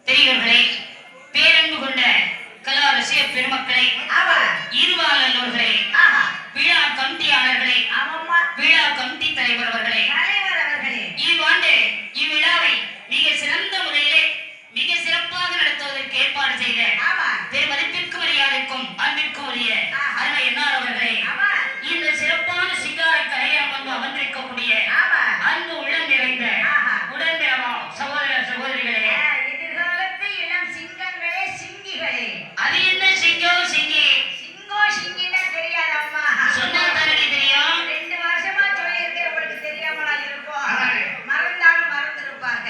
பெரியவர்களே, பேரன்பு கொண்ட கலா ரசிக பெருமக்களே, இருவாளர்களே, விழா கமிட்டியாளர்களே, விழா கமிட்டி தலைவர் அவர்களே, இவ்வாண்டு இவ்விழாவை மிக சிறந்த முறையிலே மிக சிறப்பாக நடத்துவதற்கு ஏற்பாடு செய்த பெருமதிப்பிற்கு மரியாதைக்கும் அன்பிற்கும் உரிய அருமை என்னார் அவர்களே, இந்த சிறப்பான சிங்கார கலையம் வந்து அமர்ந்திருக்கக்கூடிய அன்பு உள்ளம் நிறைந்த உடன்பிறவா சகோதர சகோதரிகளே, எதிர்காலத்து இளம் சிங்கங்களே, சிங்கிகளே. அது என்ன சிங்கம் சிங்கி? சிங்கின்னா தெரியாது அம்மா. சொன்னா தானே தெரியும். 2 வருஷமா சொல்லியிருக்கேன், உங்களுக்கு தெரியாமலா இருக்கும். மறந்தாலும் மறந்துருப்பாங்க.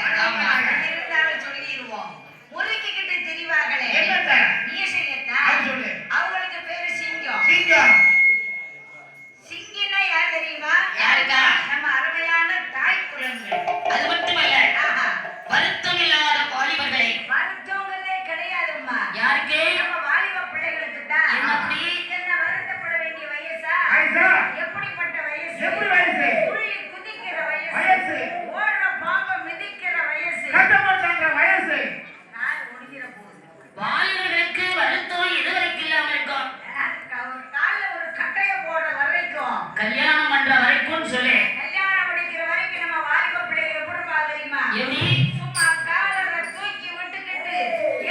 இருந்தாலும் சொல்லிடுவோம். முறுக்கிக்கிட்டு திரிவார்களே, அவங்களுக்கு பேரு சிங்கம். சிங்கின்னா யார் தெரியுமா? யாருக்கா? நம்ம அருமையான தாய் குழந்தை. அது மட்டுமல்ல, வருத்தம் இல்லாத வாலிபர்களே. வருத்தங்கிறதே கிடையாதும்மா. யாருக்கு? நம்ம வாலிப பிள்ளைகளுக்கு தான். என்ன அப்படி? என்ன வருத்தப்பட வேண்டிய வயசா? எப்படிப்பட்ட வயசு? துள்ளி குதிக்கிற வயசு. ஓடுற பாம்பை மிதிக்கிற வயசு. நாள் முடிகிற போது வாலிபர்களுக்கு வருத்தம் எதுவரைக்கும் இல்லாம இருக்கும்? கால்ல ஒரு கட்டைய போடுற வரைக்கும், கல்யாணம் பண்ற வரைக்கும் சொல்லு. கல்யாணம் முடிக்கிற வரைக்கும் நம்ம வாலிப பிள்ளைகள் எப்படி இருப்பாங்க தெரியுமா? எப்படி? சும்மா காலரை தூக்கி விட்டுக்கிட்டு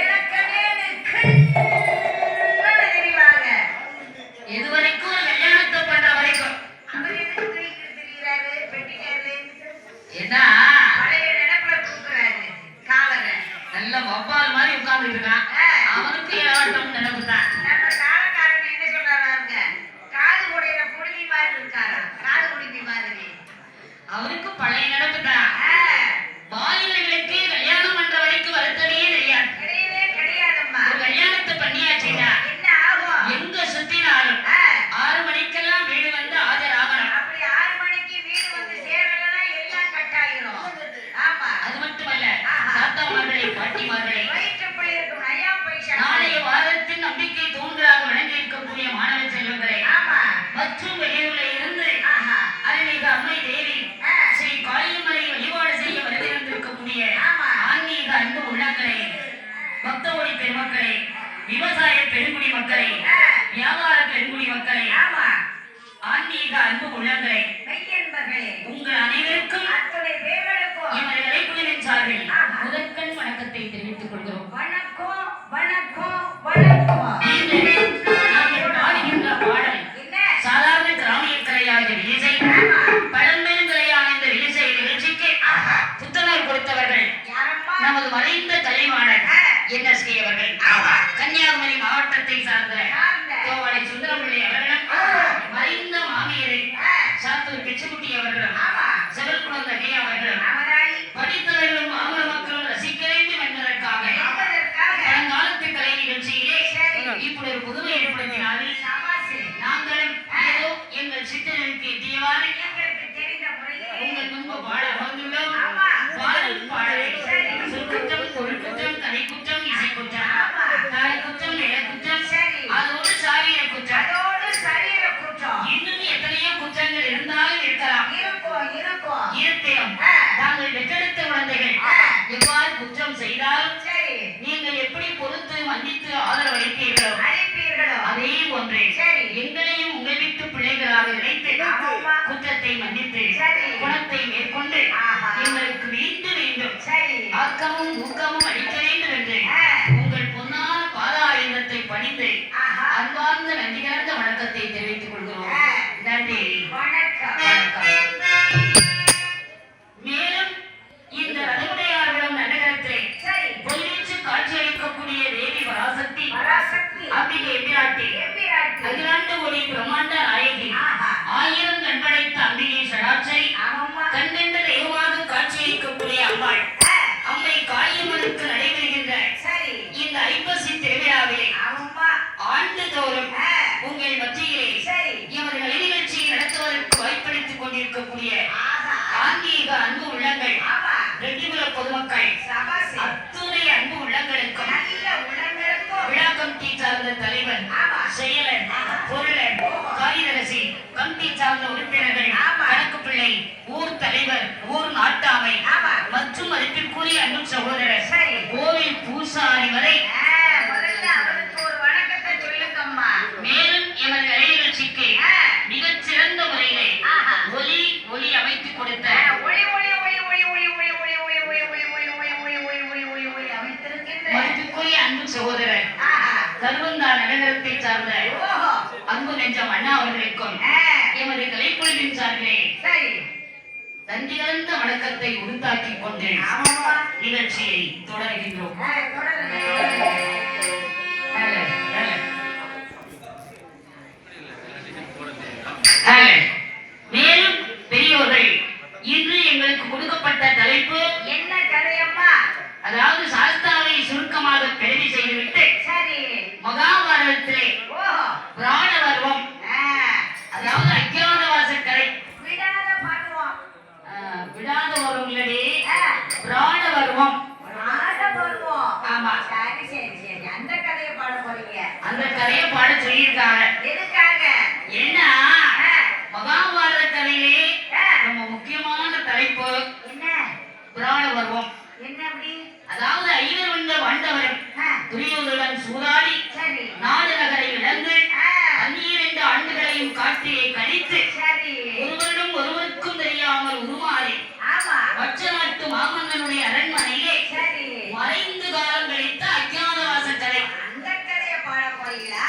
எனக்கனேன்னு தெரிவாங்க. எது வரைக்கும்? கல்யாணத்தை பண்ற வரைக்கும். அவர் எதுக்கு தூக்கிட்டு திரிகிறாரு? பெட்டிக்காரு என்ன பழைய நினைப்புல தூக்குறாரு காலரை. நல்ல வவ்வால் மாதிரி உட்கார்ந்துட்டு இருக்கான். அவனுக்கு ஏவாட்டம் நினைப்புதான். நம்ம காலக்காரன் என்ன சொல்றாருங்க? காது உடையிற குடுமி மாதிரி இருக்காரா? காது குடுமி மாதிரி. அவருக்கு பழைய நினைப்புதான். வாலிபர்களுக்கு கல்யாணம் பண்ற வரைக்கும் வருத்தமே தெரியாது. கிடையவே கிடையாதம்மா. ஒரு கல்யாணத்தை பண்ணியாச்சுன்னா என்ன ஆகும்? எங்க சுத்தினாலும் 6 மணிக்கெல்லாம் வீடு வந்து ஆஜராகணும். அப்படி 6 மணிக்கு வீடு வந்து சேரலன்னா எல்லாம் கட்டாயிரும். ஆமா. அது மட்டுமல்ல, தாத்தாமார்களே, பாட்டிமார்களே, வயிற்றுக்குள்ள இருக்கும் நயா பைசா. நாளைய வாரத்தின் நம்பிக்கை தூண்களாக விளங்கி இருக்கக்கூடிய மாணவ செல்வங்களே, ஆமா. மற்றும் வெளியூர்ல இருந்து அருள்மிகு அம்மை தேவி ஸ்ரீ காளியம்மனை வழிபாடு செய்ய வருகிறந்திருக்கக்கூடிய ஆன்மீக அன்பு உள்ளங்களே, பக்தோடி பெருமக்களே, விவசாய பெருங்குடி மக்களே, வியாபார பெருங்குடி மக்களே, ஆமா. ஆன்மீக அன்பு உள்ளங்களே, மெய்யன்பர்களே, உங்கள் அனைவருக்கும் அத்தனை பேர்களுக்கும் எமது கலைக்குழுவின் சார்பில் முதற்கண் வணக்கத்தை தெரிவித்துக் கொள்கிறோம். வணக்கம் வணக்கம் வணக்கம். நாங்கள் பாடுகின்ற பாடல் என்ன? சாதாரண கிராமிய கலையாக விஜய் பழம்பெரும் கலையான இந்த விஜய் நிகழ்ச்சிக்கு புத்துணர்வு கொடுத்தவர்கள் யாரம்மா? நமது மறைந்த கலைவாணர் NSK அவர்கள், கன்னியாகுமரி மாவட்டத்தை சார்ந்த கோவாலை சுந்தரம்பிள்ளை அவர்களும், மறைந்த மாமியரை சாத்தூர் பிச்சுக்குட்டி அவர்களும், செவல்குளம் தகையா அவர்களும், அவராய் படித்தவர்களும் மாமல மக்களும் ரசிக்க வேண்டும் என்பதற்காக பழங்காலத்து கலை நிகழ்ச்சியிலே இப்படி ஒரு புதுமை ஏற்படுத்தினார்கள். நாங்களும் ஏதோ எங்கள் சித்தனுக்கு எட்டியவாறு எங்களுக்கு தெரிந்த முறையில் உங்கள் முன்பு பாட வந்துள்ளோம். பாடல் பாடலை சொற்குற்றம், பொருள் குற்றம், கலை குற்றம், இசை குற்றம், தாய் குற்றம், நில குற்றம், அதோடு சாரீர குற்றம், அதோடு சரீர குற்றம் இன்னும் எத்தனையோ குற்றங்கள் இருந்தாலும் இருக்கலாம். இருக்கும். இருப்பினும் தாங்கள் பெற்றெடுத்த குழந்தைகள் எவ்வாறு குற்றம் செய்தாலும் சரி, நீங்கள் எப்படி பொறுத்து மன்னித்து ஆதரவளித்தீர்களோ அழைப்பீர்களோ அதே ஒன்றே சரி. எங்களையும் உங்கள் வீட்டு பிள்ளைகளாக நினைத்து ஆமாம்மா. குற்றத்தை மன்னித்து சரி. குணத்தை மேற்கொண்டு ஆஹா. எங்களுக்கு மீண்டும் மீண்டும் சரி. ஆக்கமும் ஊக்கமும் அளிக்க வேண்டும் என்று உங்கள் பொன்னான பாதாரத்தை பணிந்து ஆஹா. அன்பார்ந்த நன்றி கலந்த வணக்கத்தை தெரிவித்துக் கொள்கிறோம். நன்றி, வணக்கம். வணக்கம். மேலும் இந்த ரதமுடையார்களும் நகரத்திலே சரி. பொலிவீச்சு காட்சியளிக்கக்கூடிய தேவி பராசக்தி பராசக்தி அம்பிகை பிராட்டி எம்பிராட்டி அகிலாண்ட ஒளி பிரம்மாண்ட நாயகி ஆஹா. 1000 கண்படைத்த அம்பிகை சடாட்சரி ஆமாம்மா. கண்கண்ட தெய்வமாக காட்சியளிக்கக்கூடிய அம்பாள் அம்மை காளியம்மனுக்கு நடைபெறுகின்ற சரி. இந்த ஐப்பசி திருவிழாவிலே ஆமாம்மா. ஆண்டுதோறும் உங்கள் மத்தியிலே சரி. எமது கலை நிகழ்ச்சியை நடத்துவதற்கு வாய்ப்பளித்துக் கொண்டிருக்கக்கூடிய ஆஹா. ஆன்மீக அன்பு உள்ளங்கள், ஆமா. ரெட்டிகுல பொதுமக்கள், சபாசி. அத்துணை அன்பு உள்ளங்களுக்கும் நல்ல உள்ளங்களுக்கும் விழா கமிட்டி சார்ந்த தலைவர், ஆமா. செயலர், பொருளர், காரியதரிசி, கமிட்டி சார்ந்த உறுப்பினர்கள், கணக்கு பிள்ளை, ஊர் தலைவர், ஊர் நாட்டாமை மற்றும் மதிப்பிற்குரிய அன்பு சகோதரர் கருவந்தா நகரத்தை சார்ந்த அன்பு நெஞ்சம் அண்ணா அவர்களுக்கும் எமது கலைக்குழுவின் சார்பிலே நன்றி கலந்த வணக்கத்தை உருத்தாக்கிக் கொண்டு நிகழ்ச்சியை தொடர்கின்றோம். மேலும் பெரியோர்கள் இன்று எங்களுக்கு கொடுக்கப்பட்ட தலைப்பு என்ன கதையம்மா? அதாவது சாஸ்தாவை சுருக்கமாக பெருமை செய்துவிட்டு மகாபாரதத்திலே பிராண பருவம், அதாவது அஜ்ஞாதவாச கலை விடாத வருவங்களே பிராண பருவம். ஆமா, அந்த கதையை பாட போறீங்க. அந்த கதையை பாட சொல்லியிருக்காங்க. எதுக்காக? ஏன்னா மகாபாரத கதையிலே ரொம்ப முக்கியமான தலைப்பு என்ன? பிராண பருவம். என்ன அப்படி? அதாவது ஐவர் வந்த வந்தவரும் துரியோதனுடன் சூதாடி நாடு நகரை இழந்து 12 ஆண்டுகளையும் காட்டிலே கழித்து ஒருவரிடம் ஒருவருக்கும் தெரியாமல் உருமாறி மற்ற நாட்டு மாமன்னனுடைய அரண்மனையிலே மறைந்து காலம் கழித்த அஜ்ஞாதவாச கலை. அந்த கதையை பாட போறீங்களா?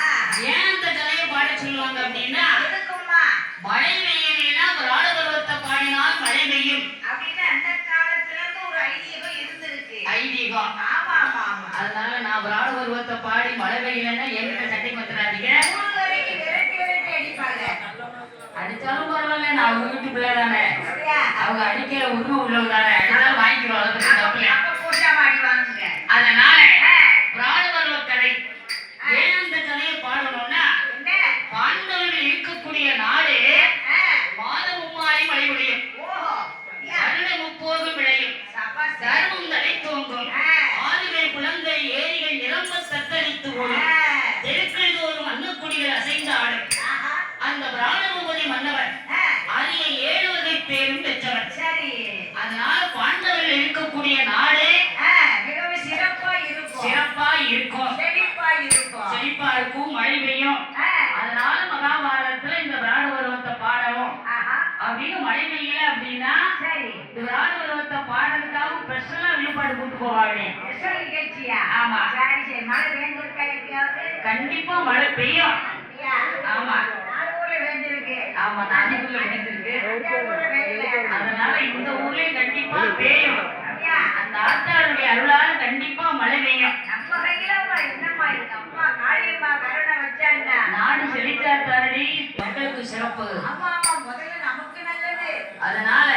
ஏன் அந்த கதையை பாட சொல்லுவாங்க அப்படின்னா, மழை பெய்யலைன்னா பிராண பருவத்தை பாடினால் மழை பெய்யும் அப்படின்னு அந்த காலத்துல இருந்து ஒரு ஐதீகம் இருந்திருக்கு. ஐதீகம். ஆமா ஆமா ஆமா. அதனால நான் பிராண பருவத்தை பாடி மழை பெய்யலைன்னா என்கிட்ட சட்டைக்கு வந்துடாதீங்க. ஊருக்கு விரட்டி விரட்டி அடிப்பாங்க. அடிச்சாலும் பரவாயில்ல, நான் அவங்க வீட்டு பிள்ளை தானே, அப்படியா? அவங்க அடிக்கிற உரிமை உள்ளவங்க தானே, அடிச்சாலும் வாங்கிக்கிறோம். அப்ப கூட்டாம அடிவாங்க. அதனால பிராண பருவ கதை. ஏன் அந்த கதையை பாடணும்னா, பாண்டவர்கள் இருக்கக்கூடிய நாடு மாதம் 3 மழை பொழியும், வருடம் 30 விளையும், தர்மம் தழைத்தோங்கும், ஆறுகள் குளங்கள் ஏரிகள் நிரம்ப தத்தளித்து ஓடும், தெருக்கள் தோறும் அன்னக்குடிகள் அசைந்து ஆடும். அந்த பிராணபூபதி மன்னவர் அரிய 7 வகை பேரும் பெற்றவர். அதனால பாண்டவர்கள் இருக்கக்கூடிய நாடு மிகவும் சிறப்பா இருக்கும். சிறப்பா இருக்கும், செழிப்பா இருக்கும், மழை பெய்யும். அதனால மகாபாரதத்துல இந்த பிராண பருவத்தை பாடவும் அப்படின்னு மழை பெய்யல அப்படின்னா இந்த பிராண பருவத்தை பாடுறதுக்காக ஸ்பெஷலா விழுப்பாடு கூட்டு போவாங்க. ஆமா, மழை பெய்ஞ்சிருக்கா? எப்பயாவது கண்டிப்பா மழை பெய்யும். ஆமா ஆமா, நாட்டுக்குள்ள பெய்ஞ்சிருக்கு. அதனால இந்த ஊர்லயும் கண்டிப்பா பெய்யும். அந்த ஆத்தாளுடைய அருளால கண்டிப்பா மழை பெய்யும். நம்ம கையில என்னம்மா இருக்கு? அம்மா காளியம்மா கருணை வச்சாங்க. நாடு செழிச்சாத்தாரடி, மக்களுக்கு சிறப்பு. ஆமா ஆமா, முதல்ல நமக்கு நல்லது. அதனால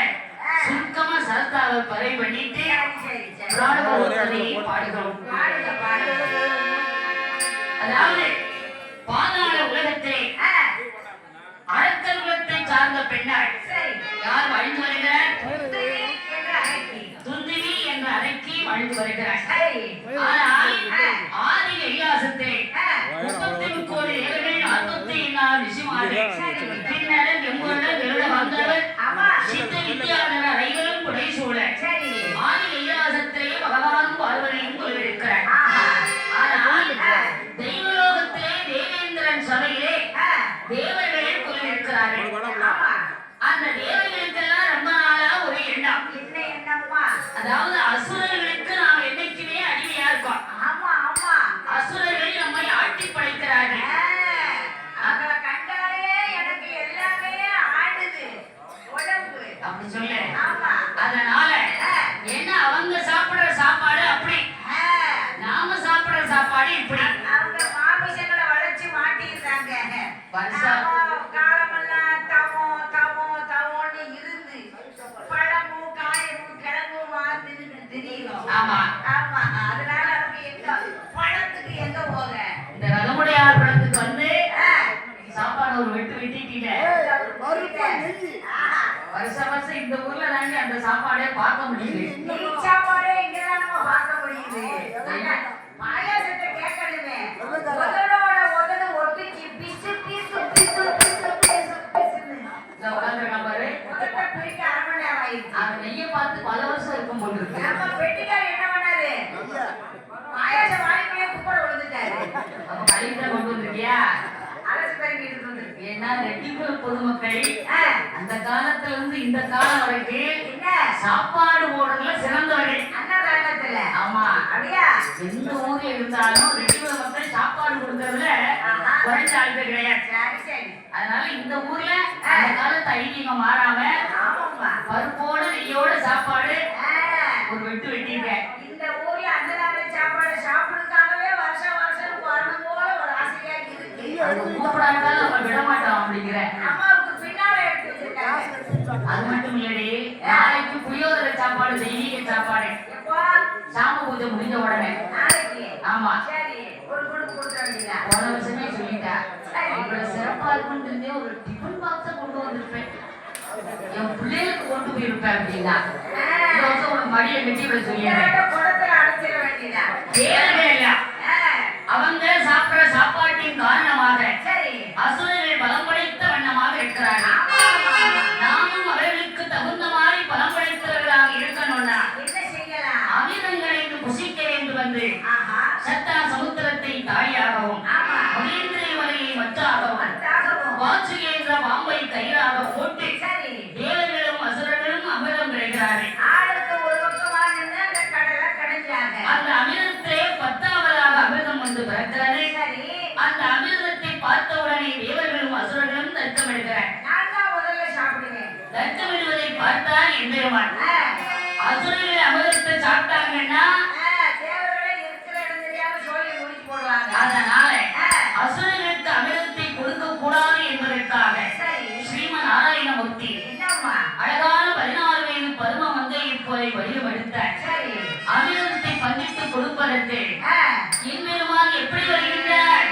சுருக்கமா சரத்தாவை பறை பண்ணிட்டு பிராண பருவத்தை பாடுகிறோம். பாடுங்க பாடுங்க. அதாவது பாதாள உலகத்திலே அரக்கர் குலத்தை சார்ந்த பெண்ணாள் யார் வாழ்ந்து வருகிறார்? துந்துவி என்ற அறைக்கு வாழ்ந்து வருகிறார். ஆனால் ஆதி கைலாசத்திலே 33 ஏழைகள் 64 ரிஷிமார்கள் பின்னர் எம்பொருள் கருட வந்தவர் சித்த வித்யாதர அனைவரும் புடை சூழ ஆதி கைலாசத்திலே பகவான் பார்வதியும் கொள்ளிருக்கிறார். ஆனால் தெய்வலோகத்திலே தேவேந்திரன் சபையிலே தேவர்களே கொள்ளிருக்கிறார்கள். அந்த தேவர்களுக்கெல்லாம் ரொம்ப நாளா ஒரு எண்ணம். என்ன எண்ணம்மா? அதாவது அசுரர்களுக்கு நாம் என்னைக்குமே அடிமையா இருக்கோம். ஆமா ஆமா, அசுரர்கள் நம்மை ஆட்டி படைக்கிறார்கள். அவங்கள கண்டாலே எனக்கு எல்லாமே ஆடுது உடம்பு அப்படி சொல்ல. ஆமா. அதனால என்ன, அவங்க சாப்பிடுற சாப்பாடு அப்படி, நாம சாப்பிடுற சாப்பாடு இப்படி. அவங்க மாமிசங்களை வளைச்சு மாட்டிருந்தாங்க. வருஷா காலமெல்லாம் தவோ தவோ தவோன்னு இருந்து பழமும் காயமும் கிழங்கும் வார்த்துன்னு தெரியும். ஆமா ஆமா, அதனால அவங்க எங்க பழத்துக்கு எங்க போக? இந்த ரதமுடையார் படத்துக்கு வந்து சாப்பாடு ஒரு வெட்டு வெட்டிட்டீங்க. வருஷம் இந்த ஊர்ல தாங்க அந்த சாப்பாடே பார்க்க முடியுது. சாப்பாடே இங்கதான் நம்ம பார்க்க முடியுது. பாயாசத்தை கேட்கணுமே, உதடோட உதடு ஒட்டிச்சு பிசு பிசு பிசு பிசு பிசு பிசுன்னு உட்காந்துருக்கா பாரு, உதட்ட பிரிக்க 1/2 மணி நேரம் ஆயிடுச்சு. அந்த நெய்யை பார்த்து பல வருஷம் இருக்கும் போட்டு இருக்கு. நம்ம பெட்டிக்கார் என்ன பண்ணாரு? பாயாசம் வாங்கியே குப்பரை விழுந்துட்டாரு. அப்ப கழிவுதான் கொண்டு வந்திருக்கியா? அரசு பெருக்கிட்டு இருந்தது. ஏன்னா ரெட்டிக்குள்ள பொதுமக்கள் அந்த காலத்துல இருந்து இந்த காலம் வரைக்கும் என்ன சாப்பாடு போடுறதுல சிறந்தவர்கள். அன்னதானத்துல. ஆமா, அப்படியா? எந்த ஊர்ல இருந்தாலும் ரெண்டு மக்கள் சாப்பாடு கொடுக்கறதுல குறைஞ்ச ஆளுகள் கிடையாது. சரி சரி. அதனால இந்த ஊர்ல அந்த காலத்து ஐதீகம் மாறாம ஆமாம்மா. பருப்போட நெய்யோட சாப்பாடு ஒரு வெட்டு வெட்டியிருக்கேன். இந்த ஊர்ல அன்னதான சாப்பாடு சாப்பிடுறதுக்காகவே வருஷம் வருஷம் வரணும் போல ஒரு ஆசையா இருக்கு. அதுக்கு கூப்பிடாட்டாலும் நம்ம விட மாட்டோம் அப்படிங்கிற அம்மாவுக்கு பின்னால எடுத்து வச்சிருக்காங்க. அது மட்டும் இல்லடி, நாளைக்கு புளியோதரை சாப்பாடு தெய்வீக சாப்பாடு எப்போ? சாம பூஜை முடிஞ்ச உடனே. நாளைக்கு. ஆமா, சரி, ஒரு குடும்பம் கொடுக்க வேண்டியதா? போன வருஷமே சொல்லிட்டேன். இவ்வளவு சிறப்பா இருக்குன்னு ஒரு டிஃபன் பாக்ஸ கொண்டு வந்திருப்பேன், என் பிள்ளைகளுக்கு கொண்டு போயிருப்பேன் அப்படின்னா இந்த வருஷம் ஒரு மடியை கட்டி விட சொல்லிடுறேன். குடத்துல அடைச்சிட வேண்டியதா? தேவையே இல்ல. அவங்க சாப்பிடுற சாப்பாட்டின் காரணமாக சரி. அசுரர்கள் பலம் படைத்த வண்ணமாக இருக்கிறார்கள். நாமும் அவர்களுக்கு தகுந்த மாதிரி பலம் படைத்தவர்களாக இருக்கணும்னா என்ன செய்யலாம்? அமிர்தங்களை புசிக்க வேண்டும் என்று ஆஹா. சத்தா சமுத்திரத்தை தாயாகவும் ஆமா. மகேந்திரை மலையை மச்சாகவும் அத்தாகவும். வாசுகேந்திர பாம்பை கயிறாக போட்டு சரி. தேவர்களும் அசுரர்களும் அமிர்தம் கிடைக்கிறார்கள். ஆளுக்கு ஒரு பக்கமா நின்று அந்த கடலை கடைஞ்சாங்க. அந்த அமிர்தத்திலே 10ஆவதாக அமிர்தம் வந்து பிறக்கிறது. சரி. அந்த அமிர்தத்தை பார்த்தவுடனே தேவர்களும் அசுரர்களும் தர்க்கமிடுகிறார். நான் தான் முதல்ல சாப்பிடுவேன். தர்க்கமிடுவதை பார்த்தால் எம்பெருமான் அசுரர்கள் அமிர்தத்தை சாப்பிட்டாங்கன்னா தேவர்களே இருக்கிற இடம் தெரியாம சோழி முடிச்சு போடுவாங்க. அதனால அசுரர்களுக்கு அமிர்தத்தை கொடுக்க கூடாது என்பதற்காக சரி. ஸ்ரீமன் நாராயணமூர்த்தி என்னம்மா? அழகான 16 வயது பருவ மங்கையை போய் வடிவமெடுத்தார். சரி. அமிர்தத்தை பங்கிட்டு கொடுப்பதற்கு எம்பெருமான் எப்படி வருகின்றார்?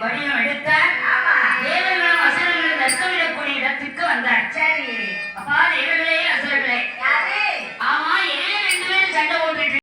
வடிவம் எடுத்த